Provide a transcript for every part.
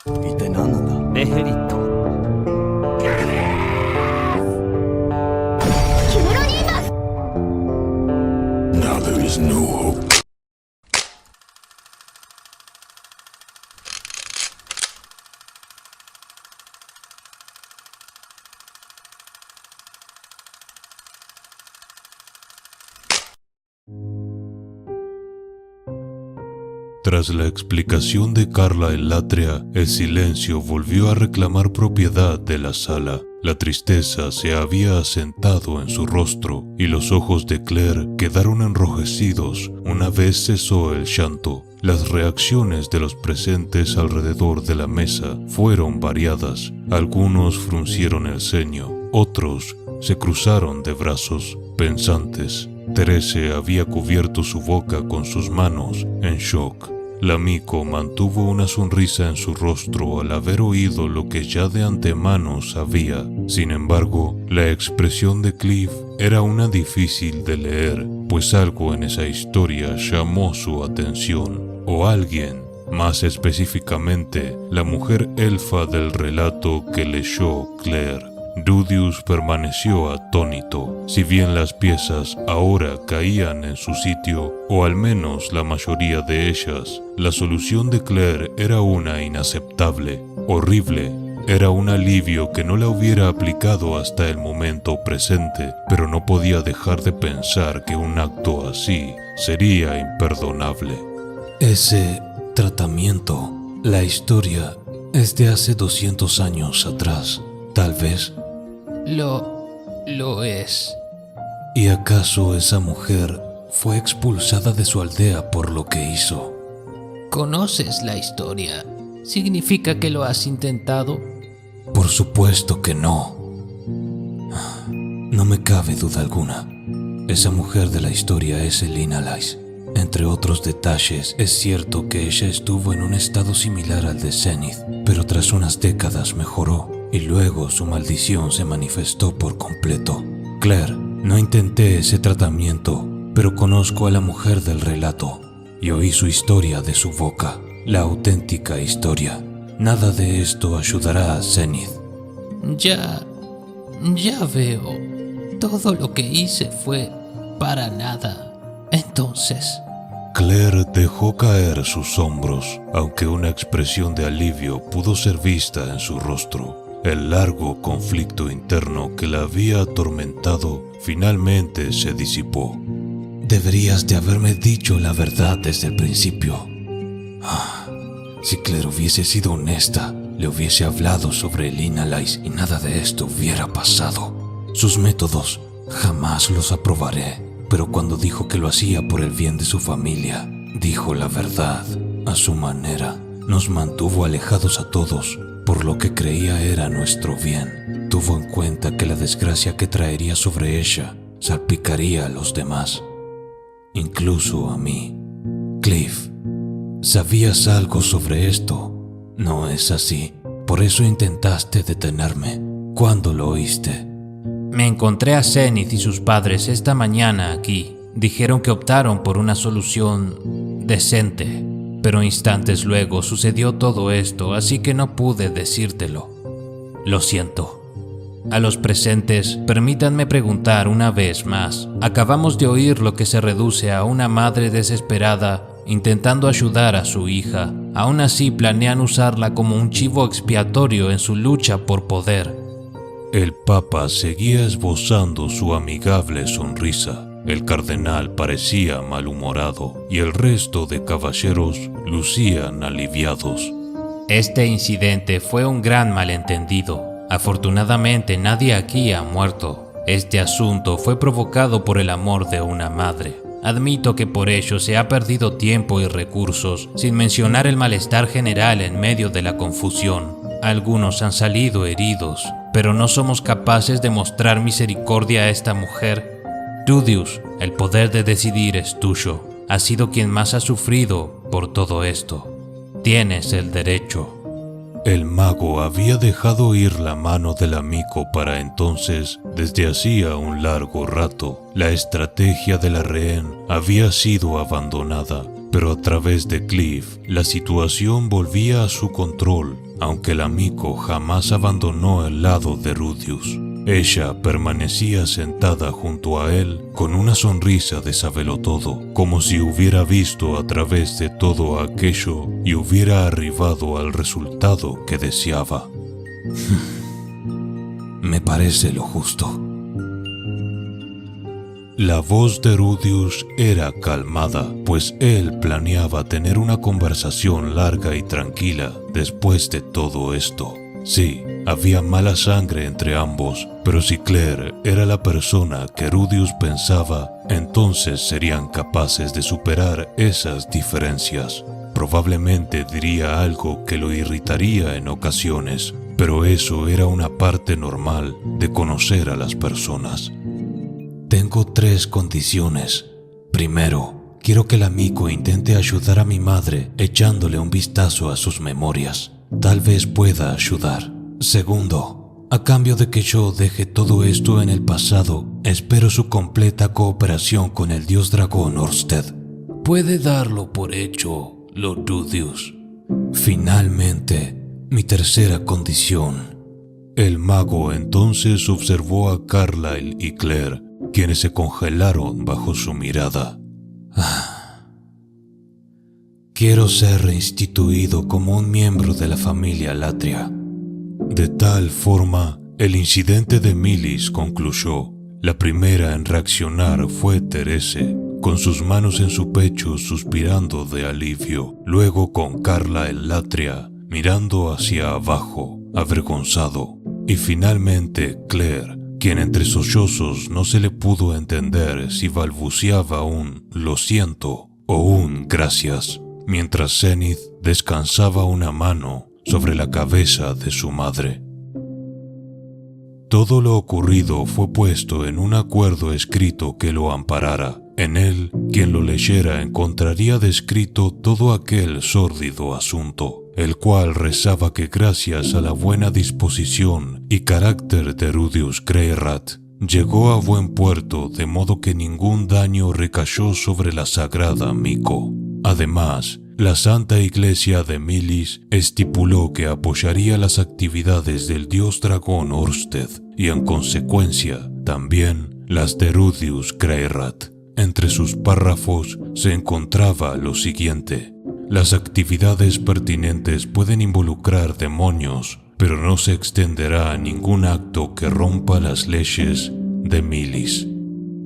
一体何なんだ。メヘリット。氷室にいます。 Now there is no hope. Tras la explicación de Carla en Latria, el silencio volvió a reclamar propiedad de la sala. La tristeza se había asentado en su rostro y los ojos de Claire quedaron enrojecidos una vez cesó el llanto. Las reacciones de los presentes alrededor de la mesa fueron variadas. Algunos fruncieron el ceño, otros se cruzaron de brazos, pensantes. Therese había cubierto su boca con sus manos, en shock. La Miko mantuvo una sonrisa en su rostro al haber oído lo que ya de antemano sabía. Sin embargo, la expresión de Cliff era una difícil de leer, pues algo en esa historia llamó su atención. O alguien, más específicamente, la mujer elfa del relato que leyó Claire. Rudius permaneció atónito. Si bien las piezas ahora caían en su sitio, o al menos la mayoría de ellas, la solución de Claire era una inaceptable, horrible. Era un alivio que no la hubiera aplicado hasta el momento presente, pero no podía dejar de pensar que un acto así sería imperdonable. Ese tratamiento, la historia, es de hace 200 años atrás, tal vez. Lo es. ¿Y acaso esa mujer fue expulsada de su aldea por lo que hizo? ¿Conoces la historia? ¿Significa que lo has intentado? Por supuesto que no. No me cabe duda alguna. Esa mujer de la historia es Elina Lais. Entre otros detalles, es cierto que ella estuvo en un estado similar al de Zenith, pero tras unas décadas mejoró. Y luego su maldición se manifestó por completo. Claire, no intenté ese tratamiento, pero conozco a la mujer del relato y oí su historia de su boca, la auténtica historia. Nada de esto ayudará a Zenith. Ya veo. Todo lo que hice fue para nada. Entonces... Claire dejó caer sus hombros, aunque una expresión de alivio pudo ser vista en su rostro. El largo conflicto interno que la había atormentado finalmente se disipó. Deberías de haberme dicho la verdad desde el principio. Si Claire hubiese sido honesta, le hubiese hablado sobre Elina Lais y nada de esto hubiera pasado. Sus métodos jamás los aprobaré, pero cuando dijo que lo hacía por el bien de su familia, dijo la verdad a su manera. Nos mantuvo alejados a todos por lo que creía era nuestro bien. Tuvo en cuenta que la desgracia que traería sobre ella salpicaría a los demás, incluso a mí. Cliff, ¿sabías algo sobre esto? ¿No es así? Por eso intentaste detenerme. ¿Cuándo lo oíste? Me encontré a Zenith y sus padres esta mañana aquí. Dijeron que optaron por una solución decente. Pero instantes luego sucedió todo esto, así que no pude decírtelo. Lo siento. A los presentes, permítanme preguntar una vez más. Acabamos de oír lo que se reduce a una madre desesperada intentando ayudar a su hija. Aún así planean usarla como un chivo expiatorio en su lucha por poder. El Papa seguía esbozando su amigable sonrisa. El cardenal parecía malhumorado y el resto de caballeros lucían aliviados. Este incidente fue un gran malentendido. Afortunadamente nadie aquí ha muerto. Este asunto fue provocado por el amor de una madre. Admito que por ello se ha perdido tiempo y recursos, sin mencionar el malestar general en medio de la confusión. Algunos han salido heridos, pero no somos capaces de mostrar misericordia a esta mujer. Rudius, el poder de decidir es tuyo. Has sido quien más ha sufrido por todo esto. Tienes el derecho. El mago había dejado ir la mano del amigo para entonces, desde hacía un largo rato. La estrategia de la rehén había sido abandonada. pero a través de Cliff, la situación volvía a su control, aunque el amigo jamás abandonó el lado de Rudius. Ella permanecía sentada junto a él con una sonrisa de sabelotodo, como si hubiera visto a través de todo aquello y hubiera arribado al resultado que deseaba. Me parece lo justo. La voz de Rudius era calmada, pues él planeaba tener una conversación larga y tranquila después de todo esto. Sí, había mala sangre entre ambos, pero si Claire era la persona que Rudius pensaba, entonces serían capaces de superar esas diferencias. Probablemente diría algo que lo irritaría en ocasiones, pero eso era una parte normal de conocer a las personas. Tengo 3 condiciones. Primero, quiero que el amigo intente ayudar a mi madre echándole un vistazo a sus memorias. Tal vez pueda ayudar. Segundo, a cambio de que yo deje todo esto en el pasado, espero su completa cooperación con el dios dragón Orsted. Puede darlo por hecho, Lord Rudius. Finalmente, mi tercera condición. El mago entonces observó a Carlyle y Claire, quienes se congelaron bajo su mirada. Quiero ser reinstituido como un miembro de la familia Latria. De tal forma, el incidente de Milis concluyó. La primera en reaccionar fue Therese, con sus manos en su pecho suspirando de alivio. Luego con Carlyle Latria, mirando hacia abajo, avergonzado. Y finalmente Claire, quien entre sollozos no se le pudo entender si balbuceaba un «lo siento» o un «gracias», mientras Zenith descansaba una mano sobre la cabeza de su madre. Todo lo ocurrido fue puesto en un acuerdo escrito que lo amparara. En él, quien lo leyera encontraría descrito todo aquel sórdido asunto, el cual rezaba que gracias a la buena disposición y carácter de Rudius Greyrat, llegó a buen puerto de modo que ningún daño recayó sobre la sagrada Miko. Además, la Santa Iglesia de Milis estipuló que apoyaría las actividades del dios dragón Orsted y en consecuencia también las de Rudius Greyrat. Entre sus párrafos se encontraba lo siguiente: las actividades pertinentes pueden involucrar demonios, pero no se extenderá a ningún acto que rompa las leyes de Milis.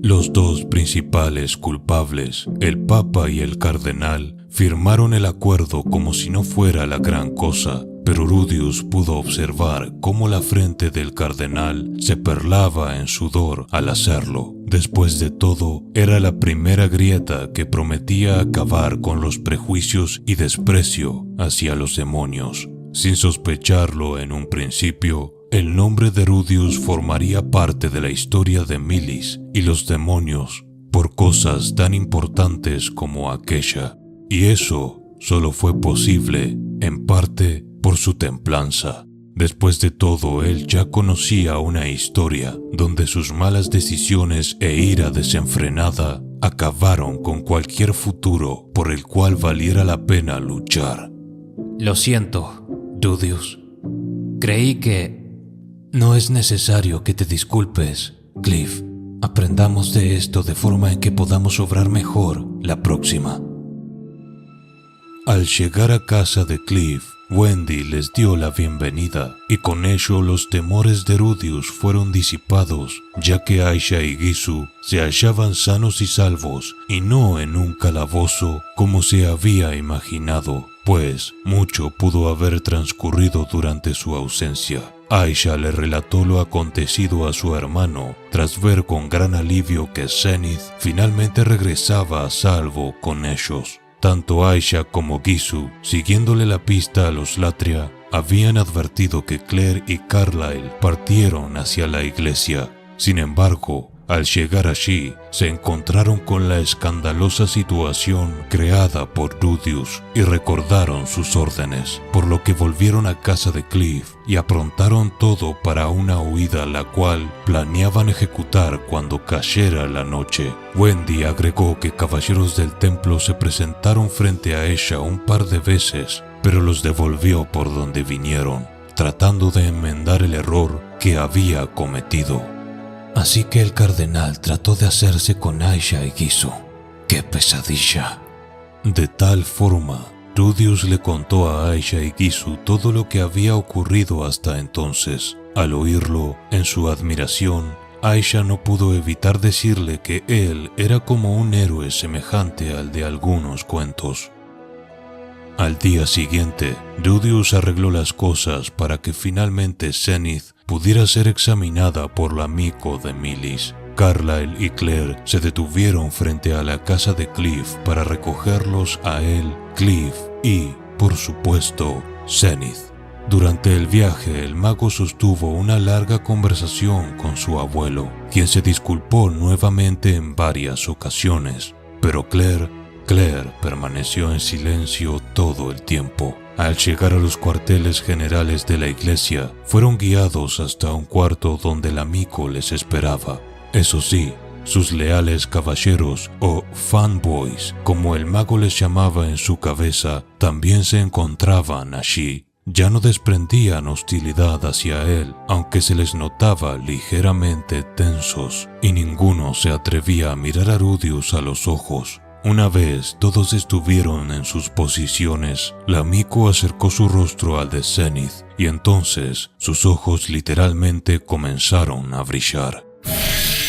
Los 2 principales culpables, el Papa y el Cardenal, firmaron el acuerdo como si no fuera la gran cosa, pero Rudius pudo observar cómo la frente del Cardenal se perlaba en sudor al hacerlo. Después de todo, era la primera grieta que prometía acabar con los prejuicios y desprecio hacia los demonios. Sin sospecharlo en un principio, el nombre de Rudius formaría parte de la historia de Milis y los demonios por cosas tan importantes como aquella. Y eso solo fue posible, en parte, por su templanza. Después de todo, él ya conocía una historia donde sus malas decisiones e ira desenfrenada acabaron con cualquier futuro por el cual valiera la pena luchar. Lo siento, Rudius. Creí que... No es necesario que te disculpes, Cliff. Aprendamos de esto de forma en que podamos obrar mejor la próxima. Al llegar a casa de Cliff, Wendy les dio la bienvenida y con ello los temores de Rudius fueron disipados, ya que Aisha y Gisu se hallaban sanos y salvos y no en un calabozo como se había imaginado, pues mucho pudo haber transcurrido durante su ausencia. Aisha le relató lo acontecido a su hermano tras ver con gran alivio que Zenith finalmente regresaba a salvo con ellos. Tanto Aisha como Gisu, siguiéndole la pista a los Latria, habían advertido que Claire y Carlyle partieron hacia la iglesia. Sin embargo, Al llegar allí, se encontraron con la escandalosa situación creada por Rudius y recordaron sus órdenes, por lo que volvieron a casa de Cliff y aprontaron todo para una huida la cual planeaban ejecutar cuando cayera la noche. Wendy agregó que caballeros del templo se presentaron frente a ella un par de veces, pero los devolvió por donde vinieron, tratando de enmendar el error que había cometido. Así que el cardenal trató de hacerse con Aisha y Gisu. ¡Qué pesadilla! De tal forma, Rudius le contó a Aisha y Gisu todo lo que había ocurrido hasta entonces. Al oírlo, en su admiración, Aisha no pudo evitar decirle que él era como un héroe semejante al de algunos cuentos. Al día siguiente, Rudius arregló las cosas para que finalmente Zenith pudiera ser examinada por la Miko de Milis. Carlyle y Claire se detuvieron frente a la casa de Cliff para recogerlos a él, Cliff y, por supuesto, Zenith. Durante el viaje, el mago sostuvo una larga conversación con su abuelo, quien se disculpó nuevamente en varias ocasiones, pero Claire permaneció en silencio todo el tiempo. Al llegar a los cuarteles generales de la iglesia, fueron guiados hasta un cuarto donde la Miko les esperaba. Eso sí, sus leales caballeros, o fanboys, como el mago les llamaba en su cabeza, también se encontraban allí. Ya no desprendían hostilidad hacia él, aunque se les notaba ligeramente tensos, y ninguno se atrevía a mirar a Rudius a los ojos. Una vez todos estuvieron en sus posiciones, la Miko acercó su rostro al de Zenith y entonces sus ojos literalmente comenzaron a brillar.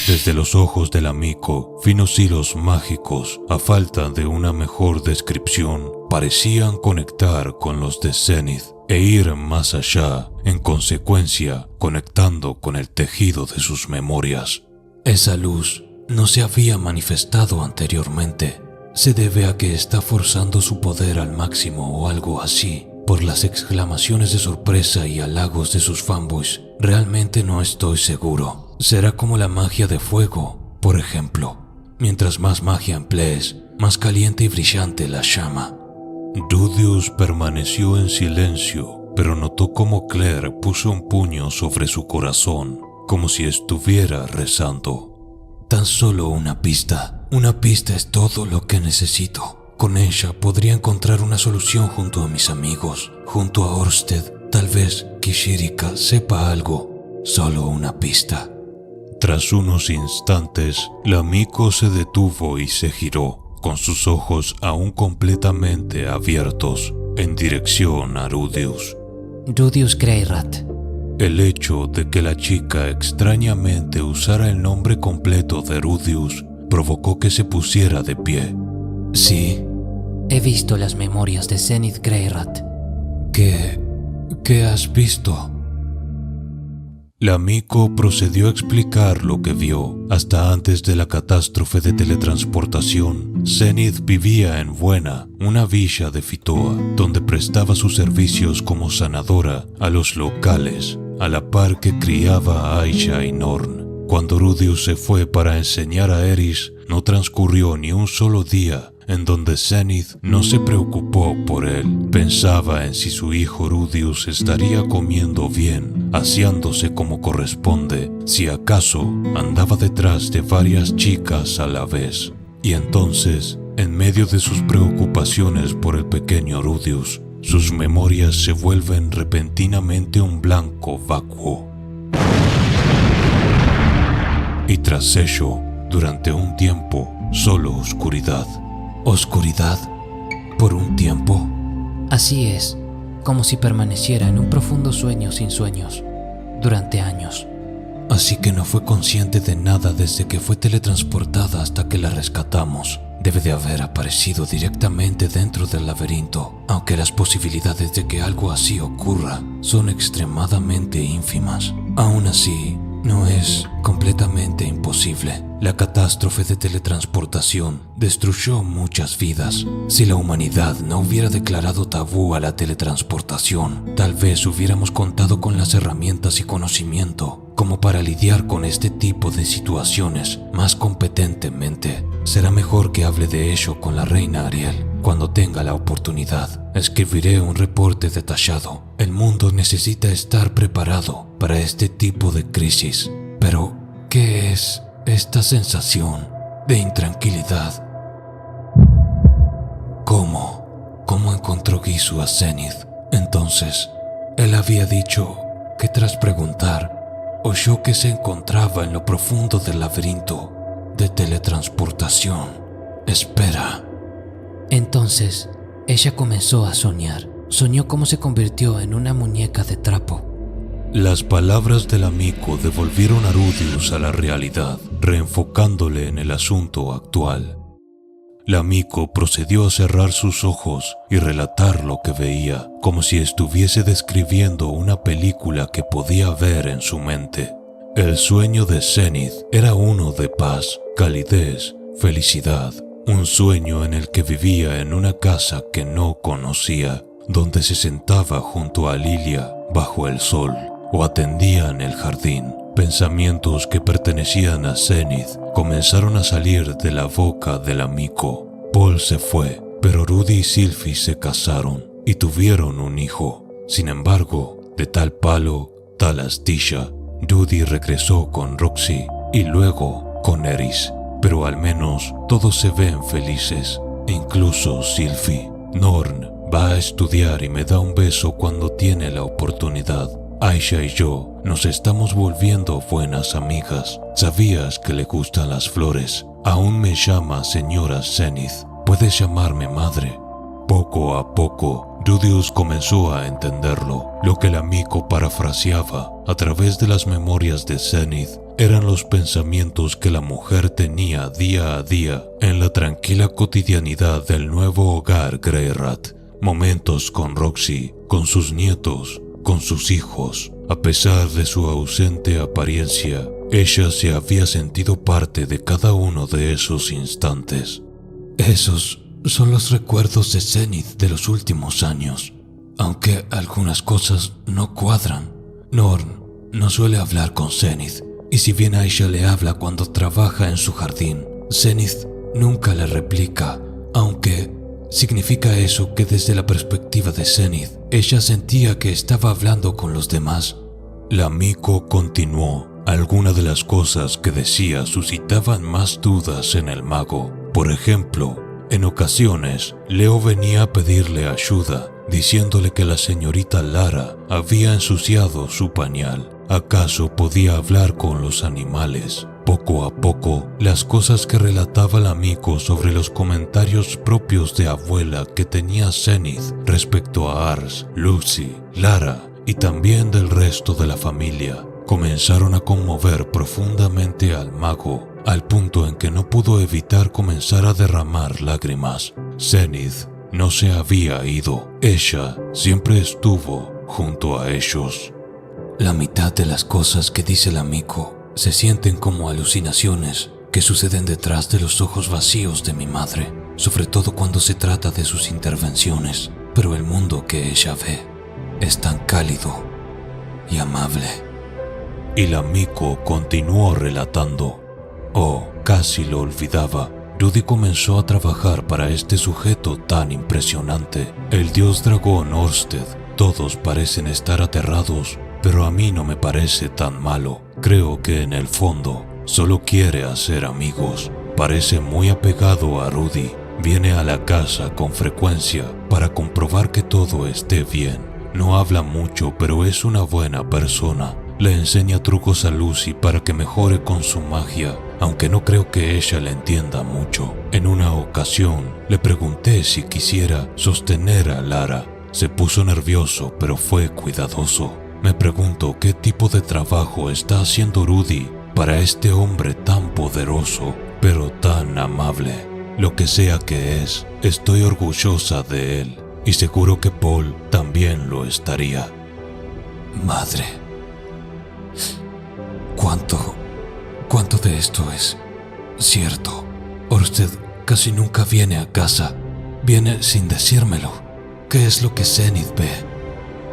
Desde los ojos de la Miko, finos hilos mágicos, a falta de una mejor descripción, parecían conectar con los de Zenith e ir más allá, en consecuencia, conectando con el tejido de sus memorias. Esa luz no se había manifestado anteriormente. Se debe a que está forzando su poder al máximo o algo así. Por las exclamaciones de sorpresa y halagos de sus fanboys, realmente no estoy seguro. Será como la magia de fuego, por ejemplo. Mientras más magia emplees, más caliente y brillante la llama. Rudius permaneció en silencio, pero notó cómo Claire puso un puño sobre su corazón, como si estuviera rezando. Tan solo una pista. Una pista es todo lo que necesito. Con ella podría encontrar una solución junto a mis amigos, junto a Orsted. Tal vez Kishirika sepa algo. Solo una pista. Tras unos instantes, la Miko se detuvo y se giró, con sus ojos aún completamente abiertos, en dirección a Rudius. Rudius Greyrat. El hecho de que la chica extrañamente usara el nombre completo de Rudius provocó que se pusiera de pie. Sí. He visto las memorias de Zenith Greyrat. ¿Qué has visto? La Miko procedió a explicar lo que vio. Hasta antes de la catástrofe de teletransportación, Zenith vivía en Buena, una villa de Fitoa, donde prestaba sus servicios como sanadora a los locales, a la par que criaba a Aisha y Norn. Cuando Rudius se fue para enseñar a Eris, no transcurrió ni un solo día en donde Zenith no se preocupó por él. Pensaba en si su hijo Rudius estaría comiendo bien, aseándose como corresponde, si acaso andaba detrás de varias chicas a la vez. Y entonces, en medio de sus preocupaciones por el pequeño Rudius, sus memorias se vuelven repentinamente un blanco vacuo. Y tras ello, durante un tiempo, solo oscuridad. ¿Oscuridad? ¿Por un tiempo? Así es, como si permaneciera en un profundo sueño sin sueños, durante años. Así que no fue consciente de nada desde que fue teletransportada hasta que la rescatamos. Debe de haber aparecido directamente dentro del laberinto, aunque las posibilidades de que algo así ocurra son extremadamente ínfimas. Aún así, No es completamente imposible. La catástrofe de teletransportación destruyó muchas vidas. Si la humanidad no hubiera declarado tabú a la teletransportación, tal vez hubiéramos contado con las herramientas y conocimiento como para lidiar con este tipo de situaciones más competentemente. Será mejor que hable de ello con la reina Ariel cuando tenga la oportunidad. Escribiré un reporte detallado. El mundo necesita estar preparado para este tipo de crisis. Pero, ¿qué es esta sensación de intranquilidad? ¿Cómo encontró Gisu a Zenith? Entonces, él había dicho que tras preguntar, oyó que se encontraba en lo profundo del laberinto de teletransportación. Espera. Entonces, ella comenzó a soñar. Soñó cómo se convirtió en una muñeca de trapo. Las palabras del amigo devolvieron a Rudius a la realidad, reenfocándole en el asunto actual. La amigo procedió a cerrar sus ojos y relatar lo que veía, como si estuviese describiendo una película que podía ver en su mente. El sueño de Zenith era uno de paz, calidez, felicidad. Un sueño en el que vivía en una casa que no conocía, donde se sentaba junto a Lilia bajo el sol o atendía en el jardín. Pensamientos que pertenecían a Zenith comenzaron a salir de la boca del amigo. Paul se fue, pero Rudy y Sylvie se casaron y tuvieron un hijo. Sin embargo, de tal palo, tal astilla, Rudy regresó con Roxy y luego con Eris. Pero al menos todos se ven felices, incluso Sylvie. Norn va a estudiar y me da un beso cuando tiene la oportunidad. Aisha y yo nos estamos volviendo buenas amigas. ¿Sabías que le gustan las flores? Aún me llama señora Zenith. Puedes llamarme madre. Poco a poco, Rudius comenzó a entenderlo. Lo que el amigo parafraseaba a través de las memorias de Zenith eran los pensamientos que la mujer tenía día a día en la tranquila cotidianidad del nuevo hogar Greyrat. Momentos con Roxy, con sus nietos, con sus hijos. A pesar de su ausente apariencia, ella se había sentido parte de cada uno de esos instantes. Esos son los recuerdos de Zenith de los últimos años, aunque algunas cosas no cuadran. Norn no suele hablar con Zenith, y si bien Aisha le habla cuando trabaja en su jardín, Zenith nunca le replica, aunque significa eso que desde la perspectiva de Zenith, ella sentía que estaba hablando con los demás. La amigo continuó. Algunas de las cosas que decía suscitaban más dudas en el mago. Por ejemplo, en ocasiones, Leo venía a pedirle ayuda, diciéndole que la señorita Lara había ensuciado su pañal. ¿Acaso podía hablar con los animales? Poco a poco, las cosas que relataba el amigo sobre los comentarios propios de abuela que tenía Zenith respecto a Ars, Lucy, Lara y también del resto de la familia, comenzaron a conmover profundamente al mago, al punto en que no pudo evitar comenzar a derramar lágrimas. Zenith no se había ido, ella siempre estuvo junto a ellos. La mitad de las cosas que dice el amigo se sienten como alucinaciones que suceden detrás de los ojos vacíos de mi madre, sobre todo cuando se trata de sus intervenciones, pero el mundo que ella ve es tan cálido y amable. Y el amigo continuó relatando. Oh, casi lo olvidaba. Rudy comenzó a trabajar para este sujeto tan impresionante, el dios dragón Orsted. Todos parecen estar aterrados, pero a mí no me parece tan malo. Creo que en el fondo solo quiere hacer amigos. Parece muy apegado a Rudy. Viene a la casa con frecuencia para comprobar que todo esté bien. No habla mucho, pero es una buena persona. Le enseña trucos a Lucy para que mejore con su magia, aunque no creo que ella le entienda mucho. En una ocasión, le pregunté si quisiera sostener a Lara. Se puso nervioso, pero fue cuidadoso. Me pregunto qué tipo de trabajo está haciendo Rudy para este hombre tan poderoso, pero tan amable. Lo que sea que es, estoy orgullosa de él, y seguro que Paul también lo estaría. Madre, ¿Cuánto de esto es cierto? Orsted casi nunca viene a casa. Viene sin decírmelo. ¿Qué es lo que Zenith ve?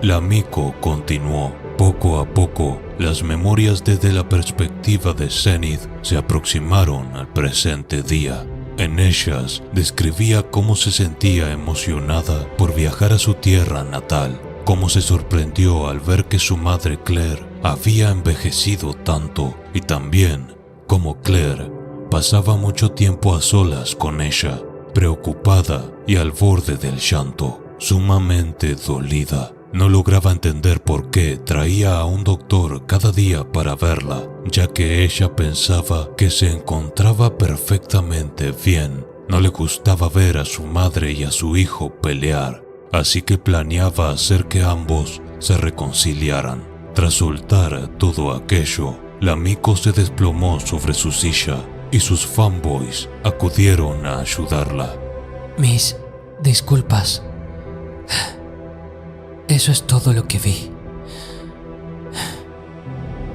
La Miko continuó. Poco a poco, las memorias desde la perspectiva de Zenith se aproximaron al presente día. En ellas describía cómo se sentía emocionada por viajar a su tierra natal, cómo se sorprendió al ver que su madre Claire había envejecido tanto y también cómo Claire pasaba mucho tiempo a solas con ella, preocupada y al borde del llanto, sumamente dolida. No lograba entender por qué traía a un doctor cada día para verla, ya que ella pensaba que se encontraba perfectamente bien. No le gustaba ver a su madre y a su hijo pelear, así que planeaba hacer que ambos se reconciliaran. Tras soltar todo aquello, la Miko se desplomó sobre su silla y sus fanboys acudieron a ayudarla. Mis disculpas. Eso es todo lo que vi.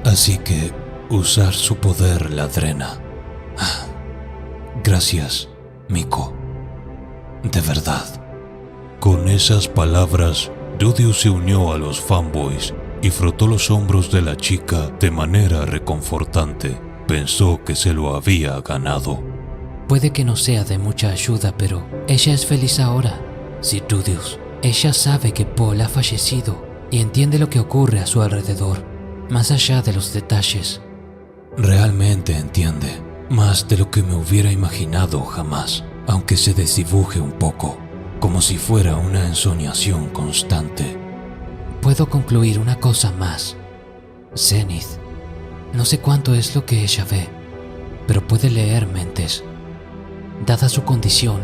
Así que usar su poder la drena. Gracias, Miko. De verdad. Con esas palabras, Rudius se unió a los fanboys y frotó los hombros de la chica de manera reconfortante. Pensó que se lo había ganado. Puede que no sea de mucha ayuda, pero ella es feliz ahora. Sí, Rudius. Ella sabe que Paul ha fallecido y entiende lo que ocurre a su alrededor, más allá de los detalles. Realmente entiende, más de lo que me hubiera imaginado jamás, aunque se desdibuje un poco, como si fuera una ensoñación constante. Puedo concluir una cosa más. Zenith, no sé cuánto es lo que ella ve, pero puede leer mentes. Dada su condición,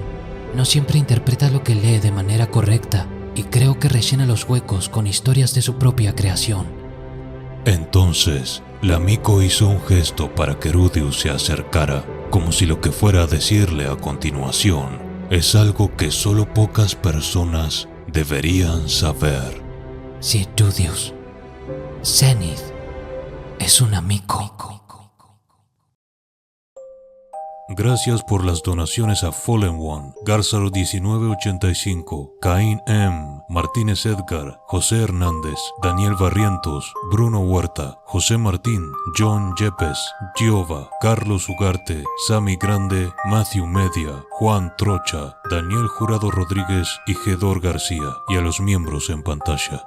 no siempre interpreta lo que lee de manera correcta y creo que rellena los huecos con historias de su propia creación. Entonces, la Miko hizo un gesto para que Rudius se acercara, como si lo que fuera a decirle a continuación es algo que solo pocas personas deberían saber. Sí, Rudius. Zenith es una Miko. Gracias por las donaciones a Fallen One, Garzaro 1985, Caín M, Martínez Edgar, José Hernández, Daniel Barrientos, Bruno Huerta, José Martín, John Yepes, Giova, Carlos Ugarte, Sammy Grande, Matthew Media, Juan Trocha, Daniel Jurado Rodríguez y Gedor García, y a los miembros en pantalla.